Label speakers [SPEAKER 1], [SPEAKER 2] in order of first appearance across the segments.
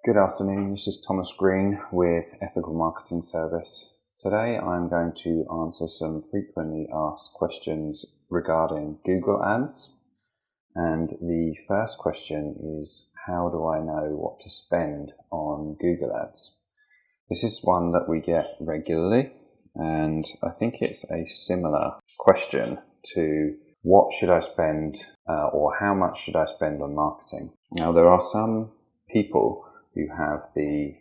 [SPEAKER 1] Good afternoon, this is Thomas Green with Ethical Marketing Service. Today I'm going to answer some frequently asked questions regarding Google Ads. And the first question is, how do I know what to spend on Google Ads? This is one that we get regularly, and I think it's a similar question to what should I spend or how much should I spend on marketing? Now, there are some people who have the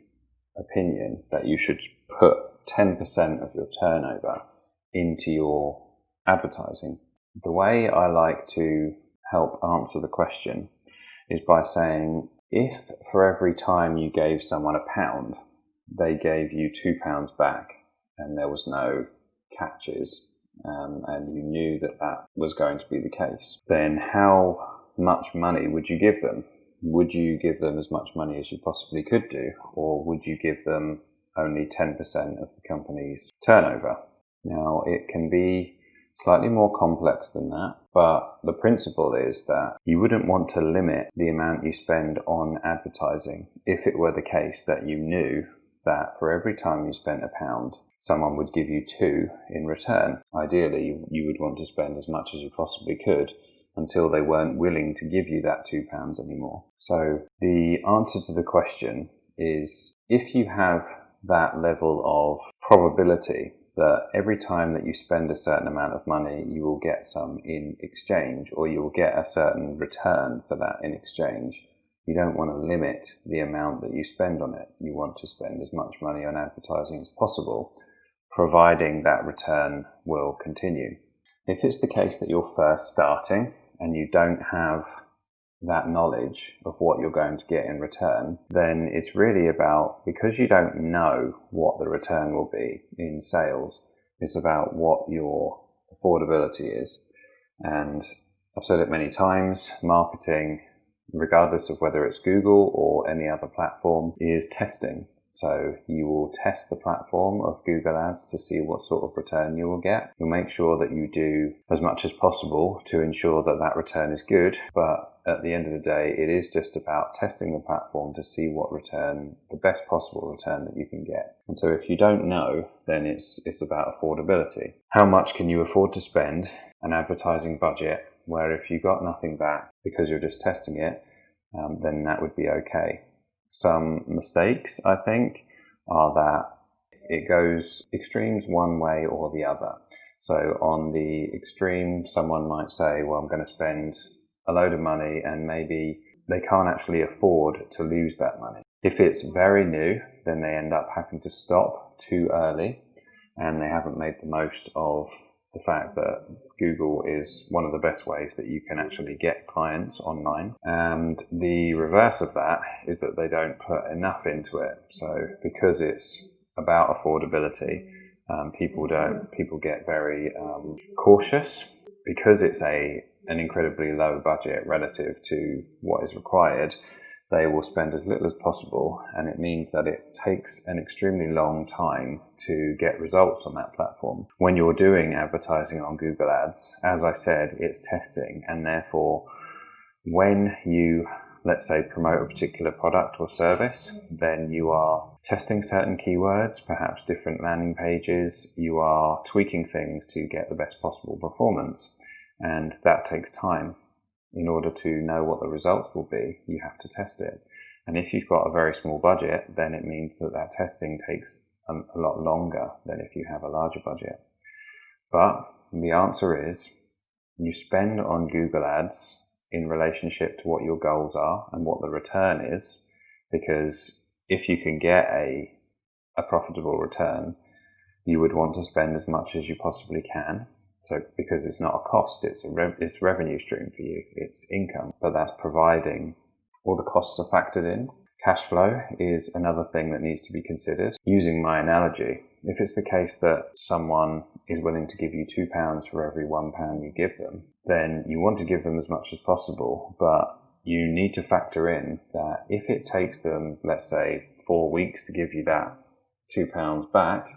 [SPEAKER 1] opinion that you should put 10% of your turnover into your advertising. The way I like to help answer the question is by saying, if for every time you gave someone £1, they gave you £2 back and there was no catches, and you knew that that was going to be the case, then how much money would you give them? Would you give them as much money as you possibly could do, or would you give them only 10% of the company's turnover? Now, it can be slightly more complex than that, but the principle is that you wouldn't want to limit the amount you spend on advertising if it were the case that you knew that for every time you spent £1, someone would give you 2 in return. Ideally, you would want to spend as much as you possibly could until they weren't willing to give you that £2 anymore. So the answer to the question is, if you have that level of probability that every time that you spend a certain amount of money, you will get some in exchange, or you will get a certain return for that in exchange, you don't want to limit the amount that you spend on it. You want to spend as much money on advertising as possible, providing that return will continue. If it's the case that you're first starting and you don't have that knowledge of what you're going to get in return, then it's really about, because you don't know what the return will be in sales, it's about what your affordability is. And I've said it many times, marketing, regardless of whether it's Google or any other platform, is testing. So you will test the platform of Google Ads to see what sort of return you will get. You'll make sure that you do as much as possible to ensure that that return is good. But at the end of the day, it is just about testing the platform to see what return, the best possible return that you can get. And so if you don't know, then it's about affordability. How much can you afford to spend an advertising budget where if you got nothing back because you're just testing it, then that would be okay. Some mistakes, I think, are that it goes extremes one way or the other. So on the extreme, someone might say, well, I'm going to spend a load of money, and maybe they can't actually afford to lose that money. If it's very new, then they end up having to stop too early, and they haven't made the most of the fact that Google is one of the best ways that you can actually get clients online. And the reverse of that is that they don't put enough into it. So because it's about affordability, people get very cautious because it's an incredibly low budget relative to what is required. They will spend as little as possible, and it means that it takes an extremely long time to get results on that platform. When you're doing advertising on Google Ads, as I said, it's testing, and therefore when you, let's say, promote a particular product or service, then you are testing certain keywords, perhaps different landing pages, you are tweaking things to get the best possible performance, and that takes time. In order to know what the results will be, you have to test it. And if you've got a very small budget, then it means that testing takes a lot longer than if you have a larger budget. But the answer is, you spend on Google Ads in relationship to what your goals are and what the return is, because if you can get a profitable return, you would want to spend as much as you possibly can. So because it's not a cost, it's revenue stream for you, it's income, but that's providing all the costs are factored in. Cash flow is another thing that needs to be considered. Using my analogy, if it's the case that someone is willing to give you £2 for every £1 you give them, then you want to give them as much as possible, but you need to factor in that if it takes them, let's say, 4 weeks to give you that £2 back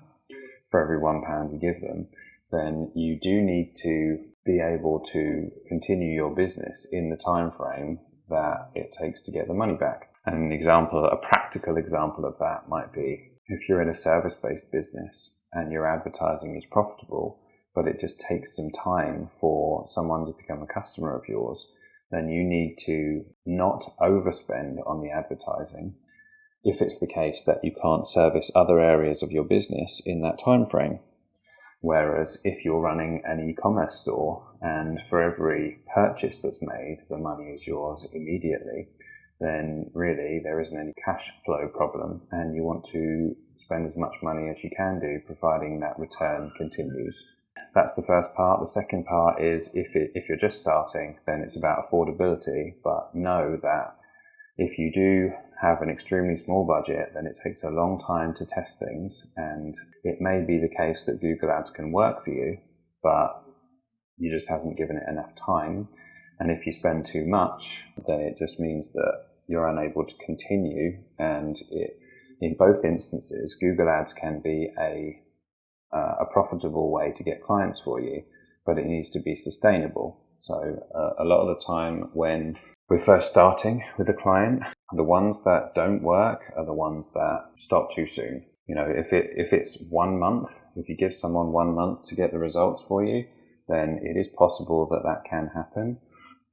[SPEAKER 1] for every £1 you give them, then you do need to be able to continue your business in the time frame that it takes to get the money back. And a practical example of that might be if you're in a service-based business and your advertising is profitable, but it just takes some time for someone to become a customer of yours, then you need to not overspend on the advertising if it's the case that you can't service other areas of your business in that time frame. Whereas if you're running an e-commerce store and for every purchase that's made, the money is yours immediately, then really there isn't any cash flow problem, and you want to spend as much money as you can do, providing that return continues. That's the first part. The second part is if you're just starting, then it's about affordability, but know that if you do have an extremely small budget, then it takes a long time to test things, and it may be the case that Google Ads can work for you, but you just haven't given it enough time. And if you spend too much, then it just means that you're unable to continue. And in both instances, Google Ads can be a profitable way to get clients for you, but it needs to be sustainable. So a lot of the time when we're first starting with a client, the ones that don't work are the ones that stop too soon. You know, if it's 1 month, if you give someone 1 month to get the results for you, then it is possible that that can happen.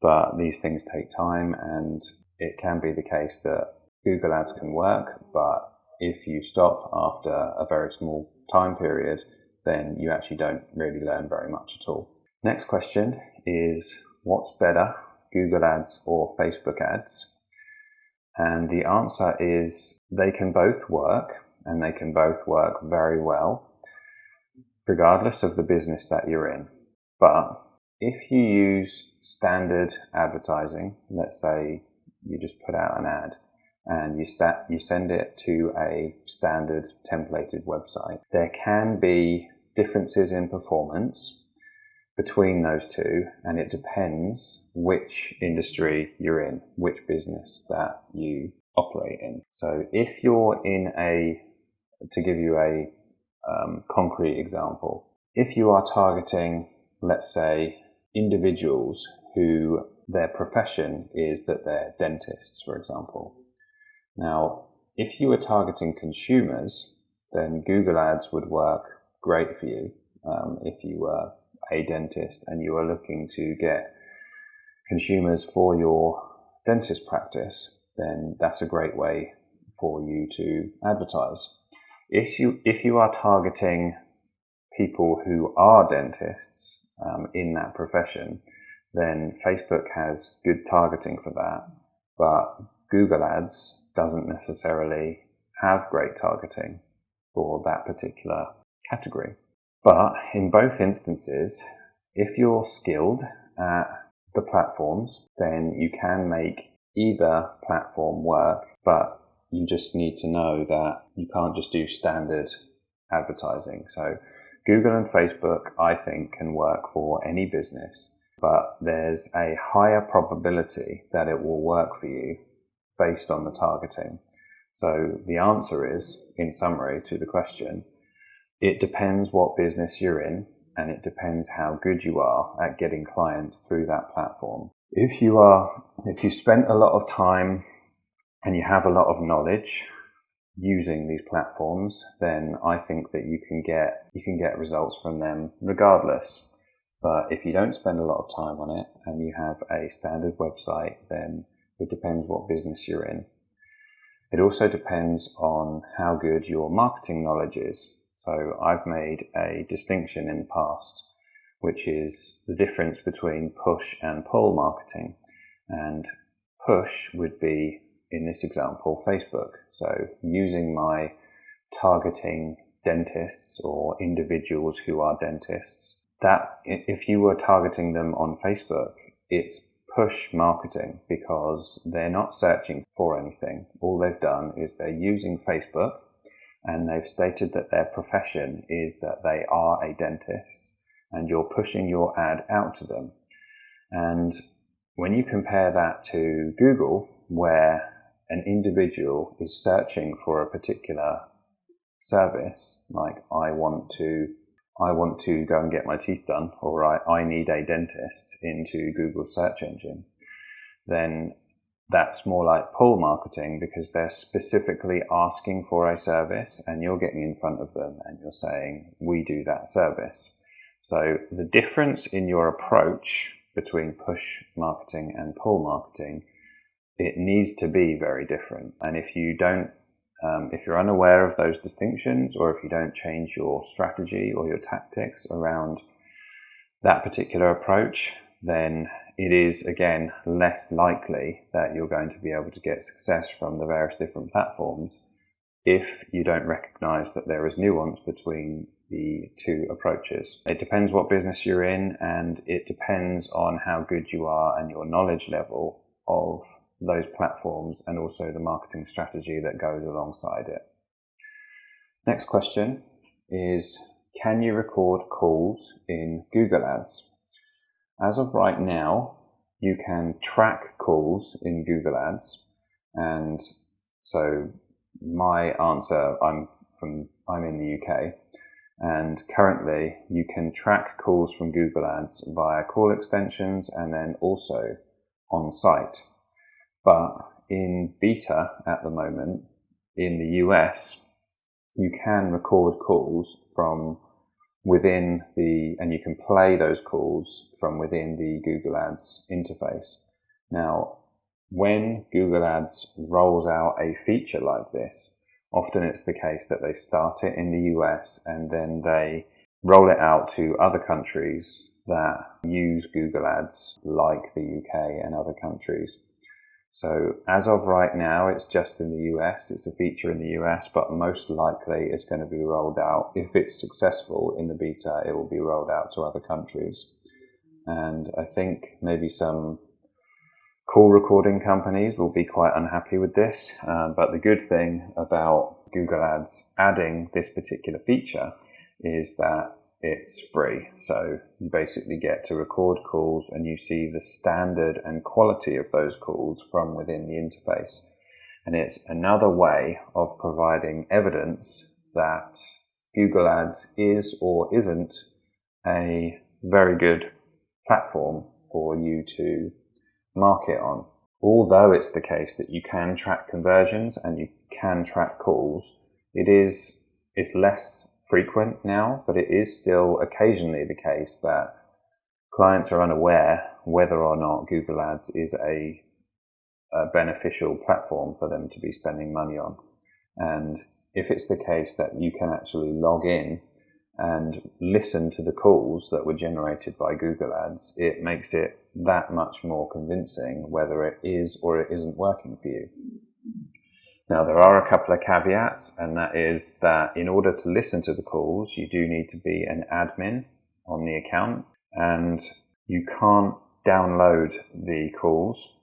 [SPEAKER 1] But these things take time, and it can be the case that Google Ads can work, but if you stop after a very small time period, then you actually don't really learn very much at all. Next question is, what's better, Google Ads or Facebook ads? And the answer is they can both work, and they can both work very well, regardless of the business that you're in. But if you use standard advertising, let's say you just put out an ad and you send it to a standard templated website, there can be differences in performance between those two, and it depends which industry you're in, which business that you operate in. So if you're to give you a concrete example, if you are targeting, let's say, individuals who their profession is that they're dentists, for example. Now, if you were targeting consumers, then Google Ads would work great for you. If you were a dentist and you are looking to get consumers for your dentist practice, then that's a great way for you to advertise. If you are targeting people who are dentists in that profession, then Facebook has good targeting for that, but Google Ads doesn't necessarily have great targeting for that particular category. But in both instances, if you're skilled at the platforms, then you can make either platform work, but you just need to know that you can't just do standard advertising. So Google and Facebook, I think, can work for any business, but there's a higher probability that it will work for you based on the targeting. So the answer is, in summary to the question, it depends what business you're in, and it depends how good you are at getting clients through that platform. If you spent a lot of time and you have a lot of knowledge using these platforms, then I think that you can get results from them regardless. But if you don't spend a lot of time on it and you have a standard website, then it depends what business you're in. It also depends on how good your marketing knowledge is. So I've made a distinction in the past, which is the difference between push and pull marketing. And push would be, in this example, Facebook. So using my targeting dentists or individuals who are dentists, that if you were targeting them on Facebook, it's push marketing because they're not searching for anything. All they've done is they're using Facebook and they've stated that their profession is that they are a dentist, and you're pushing your ad out to them. And when you compare that to Google, where an individual is searching for a particular service, like I want to go and get my teeth done, or I need a dentist into Google's search engine, then That's more like pull marketing, because they're specifically asking for a service and you're getting in front of them and you're saying, we do that service. So the difference in your approach between push marketing and pull marketing, it needs to be very different. And if you're unaware of those distinctions, or if you don't change your strategy or your tactics around that particular approach, then it is, again, less likely that you're going to be able to get success from the various different platforms if you don't recognize that there is nuance between the two approaches. It depends what business you're in, and it depends on how good you are and your knowledge level of those platforms, and also the marketing strategy that goes alongside it. Next question is, can you record calls in Google Ads? As of right now, you can track calls in Google Ads. And so my answer, I'm in the UK, and currently you can track calls from Google Ads via call extensions and then also on site. But in beta at the moment, in the US, you can record calls from within and you can play those calls from within the Google Ads interface. Now, when Google Ads rolls out a feature like this, often it's the case that they start it in the US and then they roll it out to other countries that use Google Ads, like the UK and other countries. So as of right now, it's just in the US, it's a feature in the US, but most likely it's going to be rolled out. If it's successful in the beta, it will be rolled out to other countries. And I think maybe some call recording companies will be quite unhappy with this. But the good thing about Google Ads adding this particular feature is that it's free. So you basically get to record calls and you see the standard and quality of those calls from within the interface. And it's another way of providing evidence that Google Ads is or isn't a very good platform for you to market on. Although it's the case that you can track conversions and you can track calls, it's less frequent now, but it is still occasionally the case that clients are unaware whether or not Google Ads is a beneficial platform for them to be spending money on. And if it's the case that you can actually log in and listen to the calls that were generated by Google Ads, it makes it that much more convincing whether it is or it isn't working for you. Now, there are a couple of caveats, and that is that in order to listen to the calls, you do need to be an admin on the account, and you can't download the calls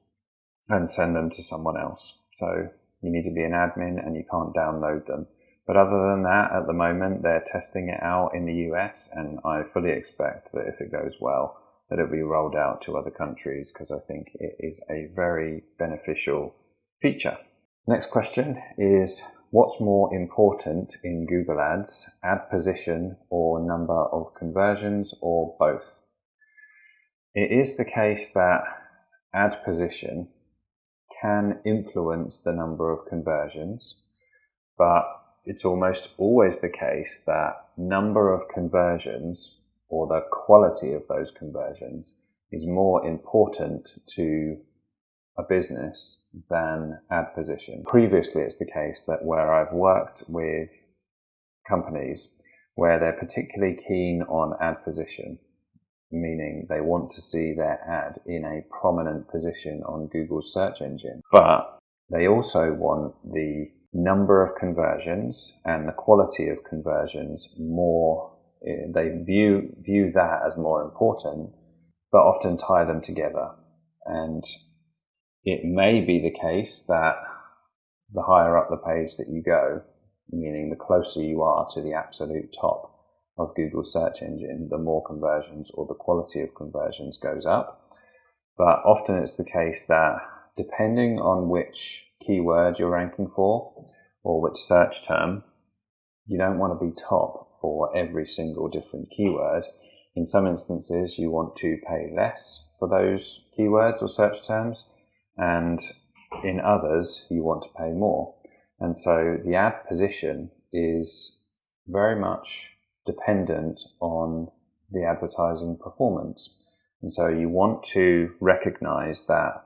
[SPEAKER 1] and send them to someone else. So you need to be an admin and you can't download them. But other than that, at the moment, they're testing it out in the US, and I fully expect that if it goes well, that it'll be rolled out to other countries, because I think it is a very beneficial feature. Next question is, what's more important in Google Ads, ad position or number of conversions, or both? It is the case that ad position can influence the number of conversions, but it's almost always the case that number of conversions, or the quality of those conversions, is more important to a business than ad position. Previously, it's the case that where I've worked with companies where they're particularly keen on ad position, meaning they want to see their ad in a prominent position on Google's search engine, but they also want the number of conversions and the quality of conversions more. They view that as more important, but often tie them together. And it may be the case that the higher up the page that you go, meaning the closer you are to the absolute top of Google's search engine, the more conversions or the quality of conversions goes up. But often it's the case that depending on which keyword you're ranking for or which search term, you don't want to be top for every single different keyword. In some instances, you want to pay less for those keywords or search terms, and in others you want to pay more. And so the ad position is very much dependent on the advertising performance. And so you want to recognize that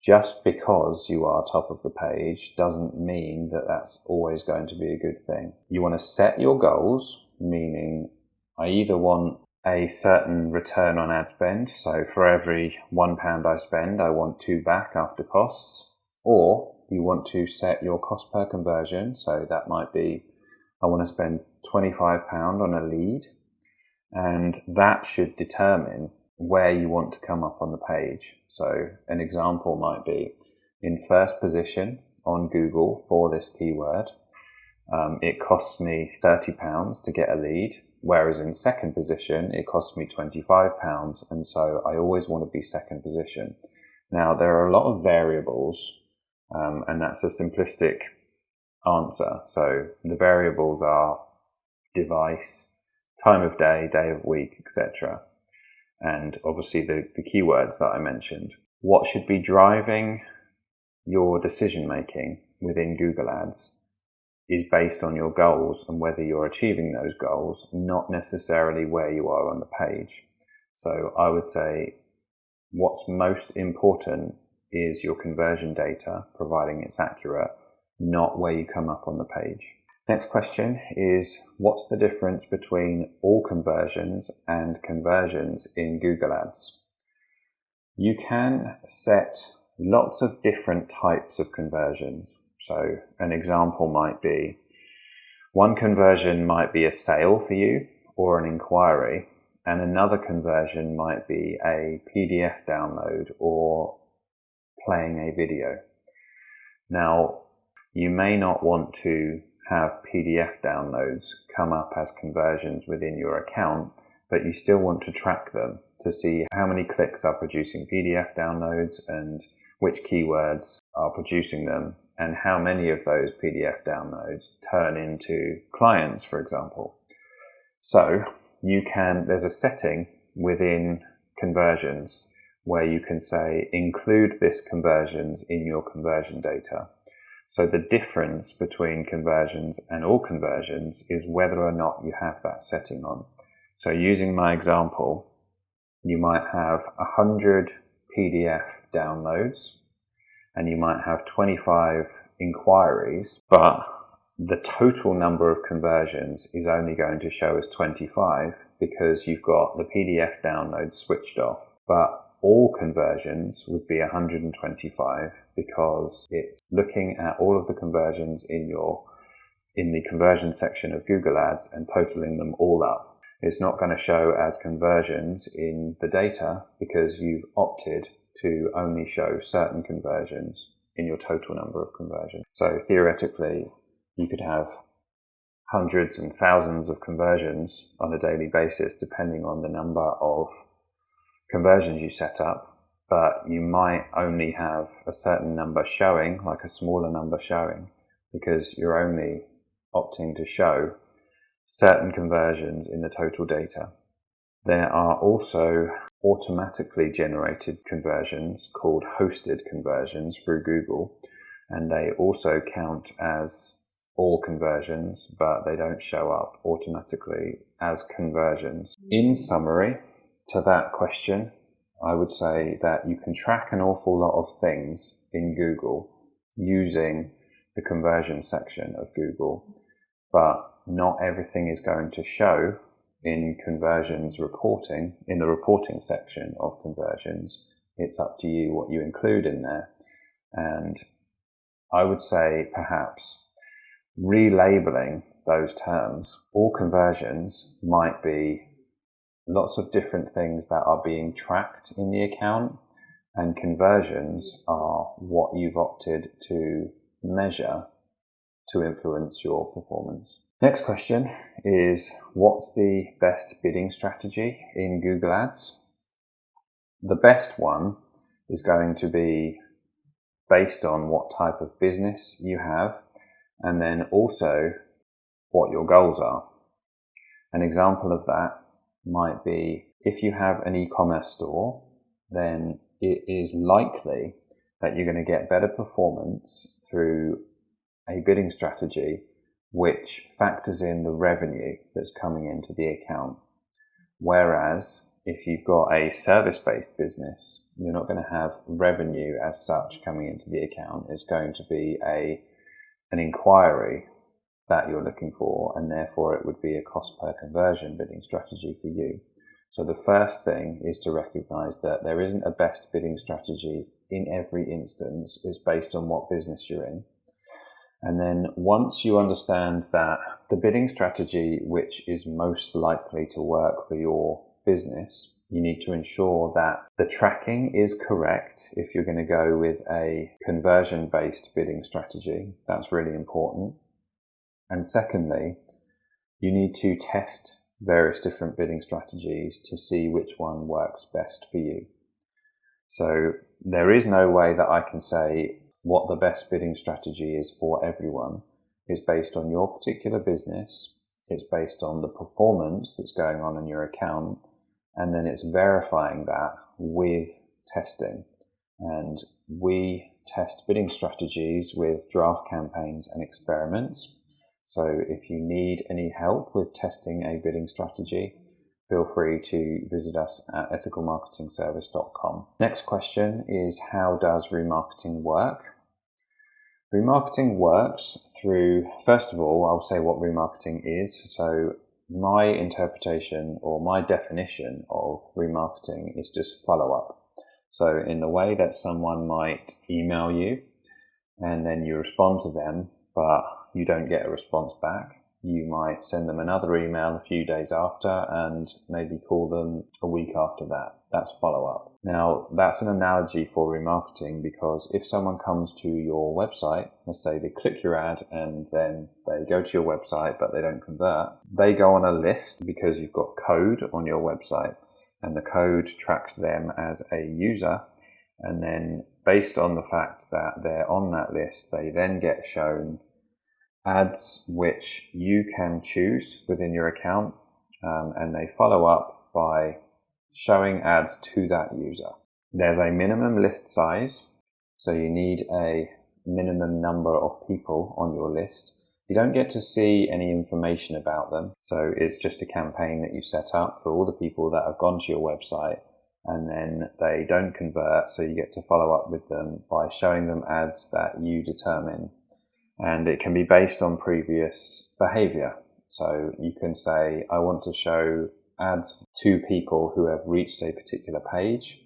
[SPEAKER 1] just because you are top of the page doesn't mean that that's always going to be a good thing. You want to set your goals, meaning I either want a certain return on ad spend, so for every £1 I spend, I want 2 back after costs, or you want to set your cost per conversion, so that might be I want to spend £25 on a lead, and that should determine where you want to come up on the page. So an example might be in first position on Google for this keyword, it costs me £30 to get a lead, whereas in second position it costs me £25, and so I always want to be second position. Now there are a lot of variables, and that's a simplistic answer. So the variables are device, time of day, day of week, etc. And obviously the keywords that I mentioned. What should be driving your decision making within Google Ads is based on your goals and whether you're achieving those goals, not necessarily where you are on the page. So I would say what's most important is your conversion data, providing it's accurate, not where you come up on the page. Next question is, what's the difference between all conversions and conversions in Google Ads? You can set lots of different types of conversions. So an example might be, one conversion might be a sale for you or an inquiry, and another conversion might be a PDF download or playing a video. Now, you may not want to have PDF downloads come up as conversions within your account, but you still want to track them to see how many clicks are producing PDF downloads and which keywords are producing them, and how many of those PDF downloads turn into clients, for example. So there's a setting within conversions where you can say, include this conversions in your conversion data. So the difference between conversions and all conversions is whether or not you have that setting on. So using my example, you might have 100 PDF downloads and you might have 25 inquiries, but the total number of conversions is only going to show as 25 because you've got the PDF download switched off. But all conversions would be 125 because it's looking at all of the conversions in the conversion section of Google Ads and totaling them all up. It's not going to show as conversions in the data because you've opted to only show certain conversions in your total number of conversions. So theoretically, you could have hundreds and thousands of conversions on a daily basis depending on the number of conversions you set up, but you might only have a certain number showing, like a smaller number showing, because you're only opting to show certain conversions in the total data. There are also automatically generated conversions called hosted conversions through Google, and they also count as all conversions, but they don't show up automatically as conversions. In summary, to that question, I would say that you can track an awful lot of things in Google using the conversion section of Google, but not everything is going to show in conversions reporting, in the reporting section of conversions. It's up to you what you include in there. And I would say perhaps relabeling those terms. All conversions might be lots of different things that are being tracked in the account, and conversions are what you've opted to measure to influence your performance. Next question is, what's the best bidding strategy in Google Ads? The best one is going to be based on what type of business you have, and then also what your goals are. An example of that might be, if you have an e-commerce store, then it is likely that you're going to get better performance through a bidding strategy which factors in the revenue that's coming into the account. Whereas if you've got a service-based business, you're not going to have revenue as such coming into the account. It's going to be an inquiry that you're looking for, and therefore it would be a cost per conversion bidding strategy for you. So the first thing is to recognize that there isn't a best bidding strategy in every instance. It's based on what business you're in. And then once you understand that the bidding strategy which is most likely to work for your business, you need to ensure that the tracking is correct if you're going to go with a conversion-based bidding strategy. That's really important. And secondly, you need to test various different bidding strategies to see which one works best for you. So there is no way that I can say what the best bidding strategy is for everyone. It's based on your particular business, it's based on the performance that's going on in your account, and then it's verifying that with testing. And we test bidding strategies with draft campaigns and experiments. So if you need any help with testing a bidding strategy, feel free to visit us at ethicalmarketingservice.com. Next question is, how does remarketing work? Remarketing works through, first of all, I'll say what remarketing is. So my interpretation or my definition of remarketing is just follow-up. So in the way that someone might email you and then you respond to them, but you don't get a response back, you might send them another email a few days after and maybe call them a week after that. That's follow-up. Now, that's an analogy for remarketing, because if someone comes to your website, let's say they click your ad and then they go to your website but they don't convert, they go on a list because you've got code on your website, and the code tracks them as a user, and then based on the fact that they're on that list, they then get shown ads which you can choose within your account, and they follow up by showing ads to that user. There's a minimum list size, so you need a minimum number of people on your list. You don't get to see any information about them, so it's just a campaign that you set up for all the people that have gone to your website, and then they don't convert, so you get to follow up with them by showing them ads that you determine. And it can be based on previous behavior. So you can say, I want to show ads to people who have reached a particular page,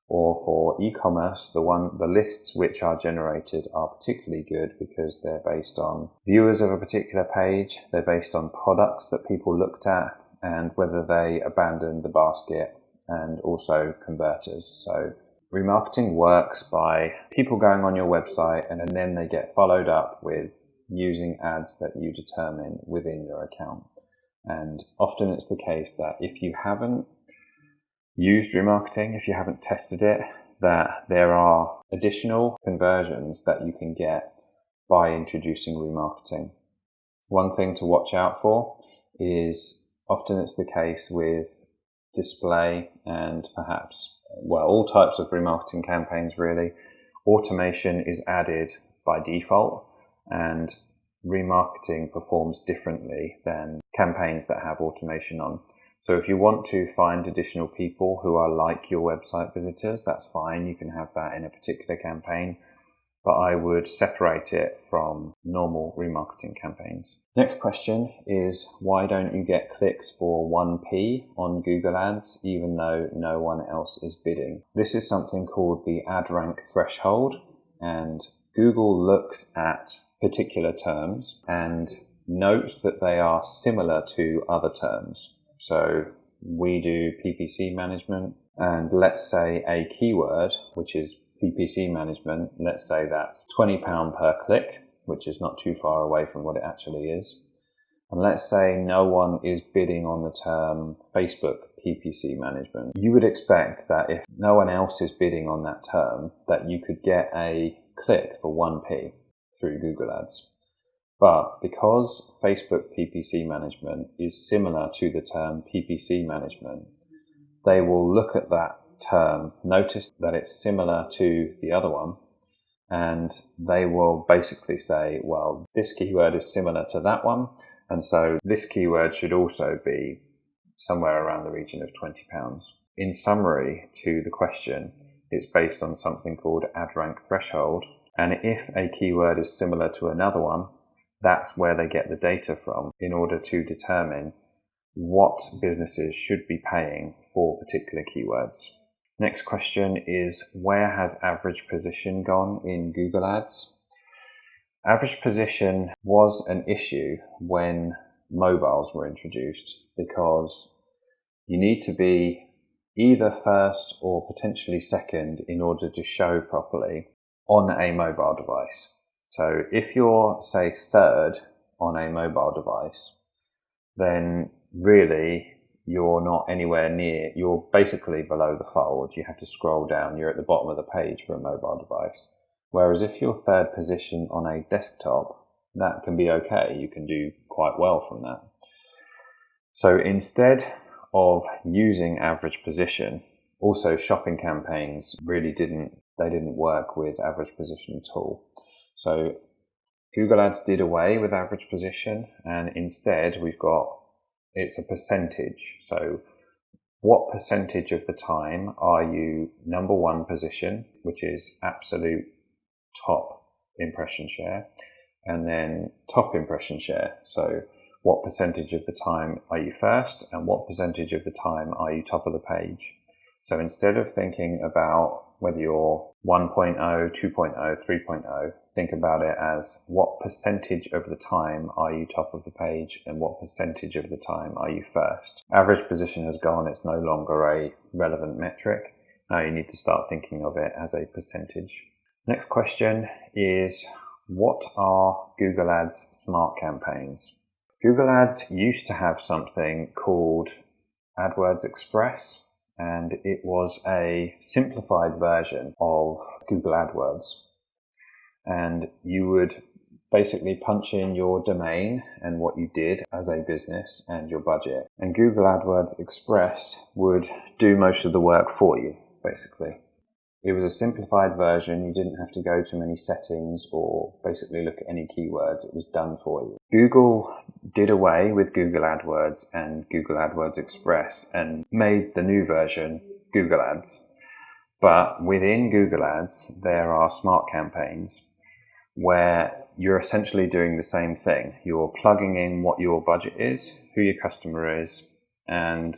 [SPEAKER 1] or for e-commerce, the lists which are generated are particularly good because they're based on viewers of a particular page, they're based on products that people looked at, and whether they abandoned the basket, and also converters. So remarketing works by people going on your website and then they get followed up with using ads that you determine within your account. And often it's the case that if you haven't used remarketing, if you haven't tested it, that there are additional conversions that you can get by introducing remarketing. One thing to watch out for is often it's the case with display and perhaps, well, all types of remarketing campaigns really. Automation is added by default, and remarketing performs differently than campaigns that have automation on. So if you want to find additional people who are like your website visitors, that's fine. You can have that in a particular campaign, but I would separate it from normal remarketing campaigns. Next question is, why don't you get clicks for 1p on Google Ads even though no one else is bidding? This is something called the ad rank threshold, and Google looks at particular terms and notes that they are similar to other terms. So we do PPC management, and let's say a keyword, which is PPC management, let's say that's £20 per click, which is not too far away from what it actually is. And let's say no one is bidding on the term Facebook PPC management. You would expect that if no one else is bidding on that term, that you could get a click for 1p through Google Ads. But because Facebook PPC management is similar to the term PPC management, they will look at that term, notice that it's similar to the other one, and they will basically say, well, this keyword is similar to that one, and so this keyword should also be somewhere around the region of £20. In summary to the question, it's based on something called ad rank threshold, and if a keyword is similar to another one, that's where they get the data from in order to determine what businesses should be paying for particular keywords. Next question is, where has average position gone in Google Ads? Average position was an issue when mobiles were introduced because you need to be either first or potentially second in order to show properly on a mobile device. So if you're, say, third on a mobile device, then really you're not anywhere near, you're basically below the fold. You have to scroll down, you're at the bottom of the page for a mobile device. Whereas if you're third position on a desktop, that can be okay. You can do quite well from that. So instead of using average position, also shopping campaigns really didn't work with average position at all. So Google Ads did away with average position, and instead it's a percentage. So what percentage of the time are you number one position, which is absolute top impression share, and then top impression share. So what percentage of the time are you first, and what percentage of the time are you top of the page? So instead of thinking about whether you're 1.0, 2.0, 3.0, think about it as what percentage of the time are you top of the page and what percentage of the time are you first. Average position has gone, it's no longer a relevant metric. Now you need to start thinking of it as a percentage. Next question is, what are Google Ads smart campaigns? Google Ads used to have something called AdWords Express, and it was a simplified version of Google AdWords. And you would basically punch in your domain and what you did as a business and your budget. And Google AdWords Express would do most of the work for you, basically. It was a simplified version. You didn't have to go to many settings or basically look at any keywords. It was done for you. Google did away with Google AdWords and Google AdWords Express and made the new version Google Ads. But within Google Ads, there are smart campaigns where you're essentially doing the same thing. You're plugging in what your budget is, who your customer is, and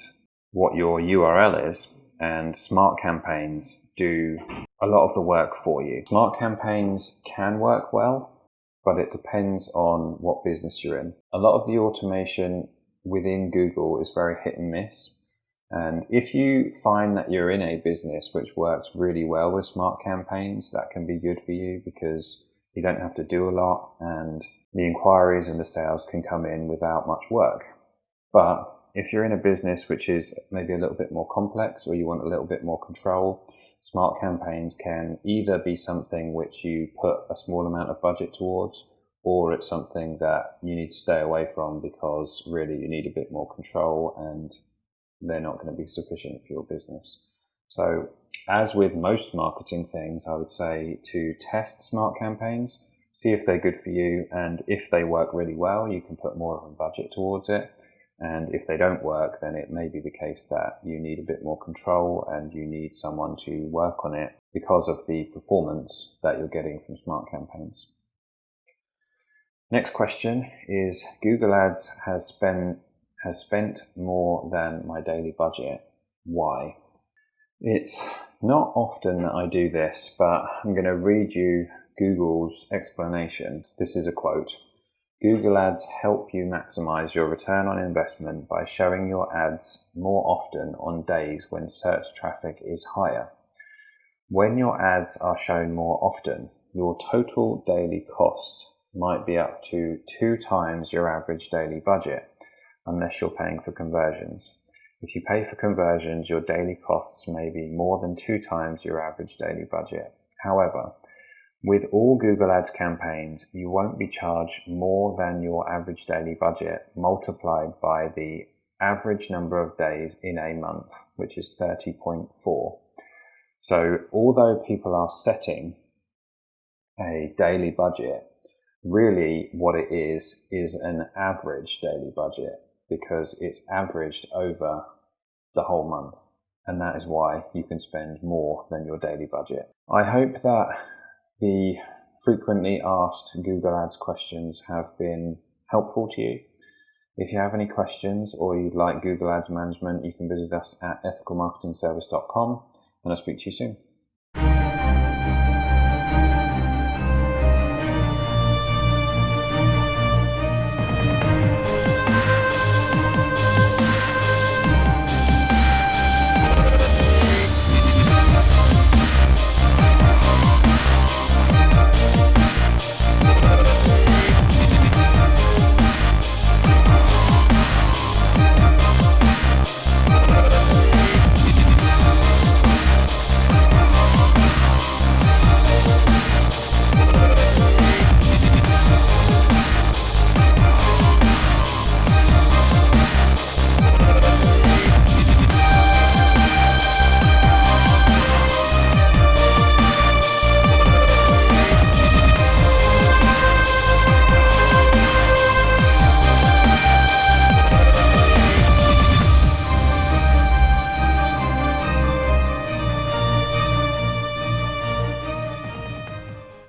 [SPEAKER 1] what your URL is. And smart campaigns do a lot of the work for you. Smart campaigns can work well, but it depends on what business you're in. A lot of the automation within Google is very hit and miss. And if you find that you're in a business which works really well with smart campaigns, that can be good for you because you don't have to do a lot and the inquiries and the sales can come in without much work. But if you're in a business which is maybe a little bit more complex or you want a little bit more control, smart campaigns can either be something which you put a small amount of budget towards, or it's something that you need to stay away from because really you need a bit more control and they're not going to be sufficient for your business. So as with most marketing things, I would say to test smart campaigns, see if they're good for you, and if they work really well, you can put more of a budget towards it. And if they don't work, then it may be the case that you need a bit more control and you need someone to work on it because of the performance that you're getting from smart campaigns. Next question is, Google Ads has spent more than my daily budget. Why? It's not often that I do this, but I'm going to read you Google's explanation. This is a quote. Google Ads help you maximize your return on investment by showing your ads more often on days when search traffic is higher. When your ads are shown more often, your total daily cost might be up to 2 times your average daily budget, unless you're paying for conversions. If you pay for conversions, your daily costs may be more than 2 times your average daily budget. However, with all Google Ads campaigns, you won't be charged more than your average daily budget multiplied by the average number of days in a month, which is 30.4. So although people are setting a daily budget, really what it is an average daily budget, because it's averaged over the whole month. And that is why you can spend more than your daily budget. I hope that the frequently asked Google Ads questions have been helpful to you. If you have any questions or you'd like Google Ads management, you can visit us at ethicalmarketingservice.com, and I'll speak to you soon.